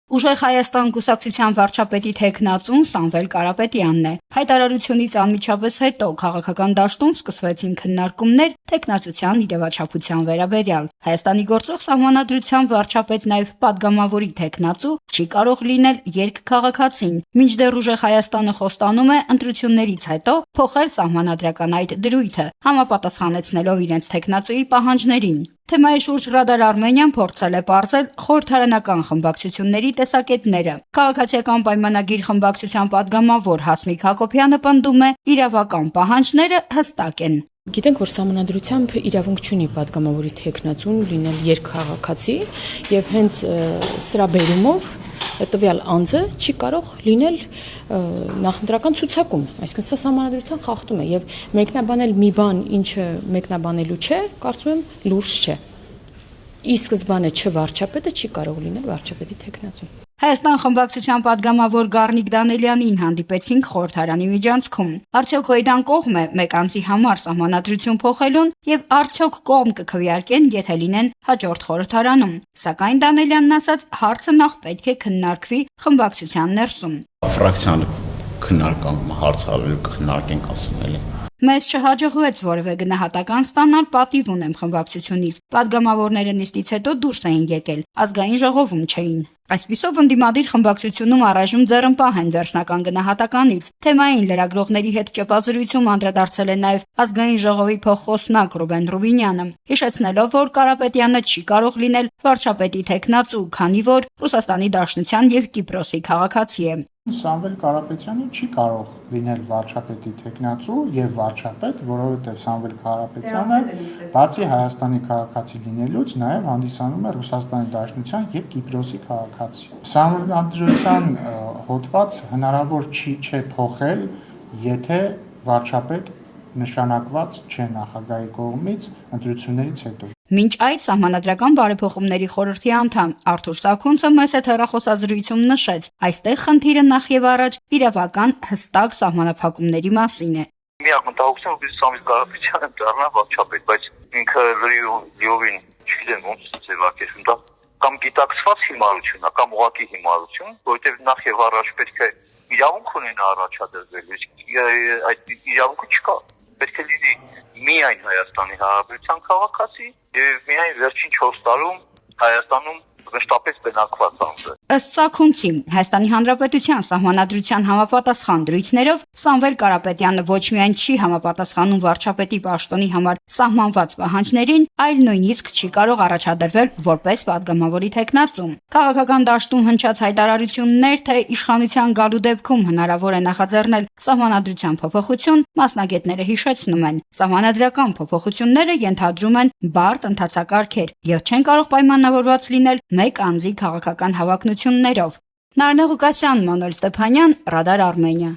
Ուժեղ Հայաստան կուսակցության վարչապետի թեկնածուն Սամվել Կարապետյանն է։ Հայտարարությունից անմիջապես հետո քաղաքական դաշտում սկսվեցին քննարկումներ թեկնածության իրավաչափության վերաբերյալ։ Հայաստանի գործող Սահմանադրության վարչապետ, նաև падգամավորի թեկնածու չի կարող լինել երկքաղաքացին, մինչդեռ Ուժեղ Հայաստանը խոստանում է ընտրություններից հետո փոխել սահմանադրական այդ դրույթը, համապատասխանեցնելով իրենց թեկնածուի պահանջներին։ Թեմայի շուրջ Ռադար Արմենիան փորձել է պարզել խորհրդարանական խմբակցությունների տեսակետները։ Քաղաքացիական պայմանագիր խմբակցության падգամավոր Հասմիկ Հակոբյանը պնդում է, իրավական պահանջները հստակ են։ Գիտենք, որ սահմանադրությամբ իրավունք չունի падգամավորի թեկնածուն լինել երկքաղաքացի, եւ հենց սրա բերումով տվյալ անձը չի կարող լինել նախընտրական ցուցակում, այսինքն սա սահմանադրության խախտում է եւ մեկնաբանել մի բան, ինչը մեկնաբանելու չէ, կարծում եմ լուրջ չէ։ Ի սկզբանե չվարչապետը չի կարող լինել վարչապետի թեկնածու։ Հայաստան խմբակցության падգամավոր Գառնիկ Դանելյանին հանդիպեցինք խորհրդարանի միջանցքում։ Արդյոք Վեյդան կողմ է մեկ անձի համար սահմանադրություն փոխելուն եւ արդյոք կողմ կքվեարկեն, եթե լինեն հաջորդ խորհրդարանում։ Սակայն Դանելյանն ասաց, հարցը նախ պետք է քննարկվի խմբակցության ներսում։ Ֆրակցիան քննարկում հարցալու քննարկենք ասում էլի։ Մեզ չհաջողվեց որևէ գնահատական ստանալ, պատիվ ունեմ խմբակցությունից։ Падգամավորները նիստից հետո դուրս էին եկել, ազգային ժողովում չէին։ Այսպիսով ընդդիմադիր խմբակցությունում առայժմ ձեռնպահ են վերջնական գնահատականից։ Թեմային լրագրողների հետ ճեպազրույցում անդրադարձել է նաև ազգային ժողովի փոխխոսնակ Ռուբեն Ռուբինյանը, հիշեցնելով, որ Կարապետյանը չի կարող լինել վարչապետի թեկնածու, քանի որ Ռուսաստանի Դաշնության եւ Կիպրոսի քաղաքացի է։ Սամվել Կարապետյանը չի կարող լինել վարչապետի թեկնածու եւ վարչապետ, որովհետեւ Սամվել Կարապետյանը բացի Հայաստանի քաղաքացի լինելուց նաեւ հանդիսանում է Ռուսաստանի Դաշնության եւ Կիպրոսի քաղաքացի։ Սահմանադրության հոդված հնարավոր չէ փոխել, եթե վարչապետ նշանակված չէ նախագահի կողմից ընտրություններից հետո։ Մինչ այդ սահմանադրական բարեփոխումների խորհրդի անդամ Արթուր Սաքունցը մեծ հեռախոսազրույցում նշեց, այստեղ խնդիրը նախ եւ առաջ իրավական հստակ սահմանափակումների մասին է։ Միակ մտահոգությունը որ Սամվել Կարապետյանը դառնա վարչապետ, բայց ինքը լիովին չգիտեմ ոնց ձևակերպում դա կամ գիտակցված հիմարություն է, կամ ուղղակի հիմարություն, որովհետեւ նախ եւ առաջ պետք է իրավունք ունենա առաջադրվել, այդ իրավունքը չկա։ Պետք է լինի միայն Հայաստանի Հանրապետության քաղաքացի եւ միայն վերջին 4 տարում Հայաստանում մշտապես բնակված անձը։ Ըստ Սաքունցի, Հայաստանի Հանրապետության սահմանադրության համապատասխան դրույթներով Սամվել Կարապետյանը ոչ միայն չի համապատասխանում վարչապետի պաշտոնի համար սահմանված պահանջներին, այլ նույնիսկ չի կարող առաջադրվել որպես падգամավորի թեկնածու։ Քաղաքական դաշտում հնչած հայտարարություններ, թե իշխանության գալու դեպքում հնարավոր է նախաձեռնել սահմանադրության փոփոխություն, մասնագետները հիշեցնում են, սահմանադրական փոփոխությունները ենթադրում են բարդ ընթացակարգեր եւ չեն կարող պայմանավորված լինել մեկ անձի քաղաքական հավակնություններով։ Նարնե Ղուկասյան, Մանուել Ստեփանյան, Ռադար Արմենիա։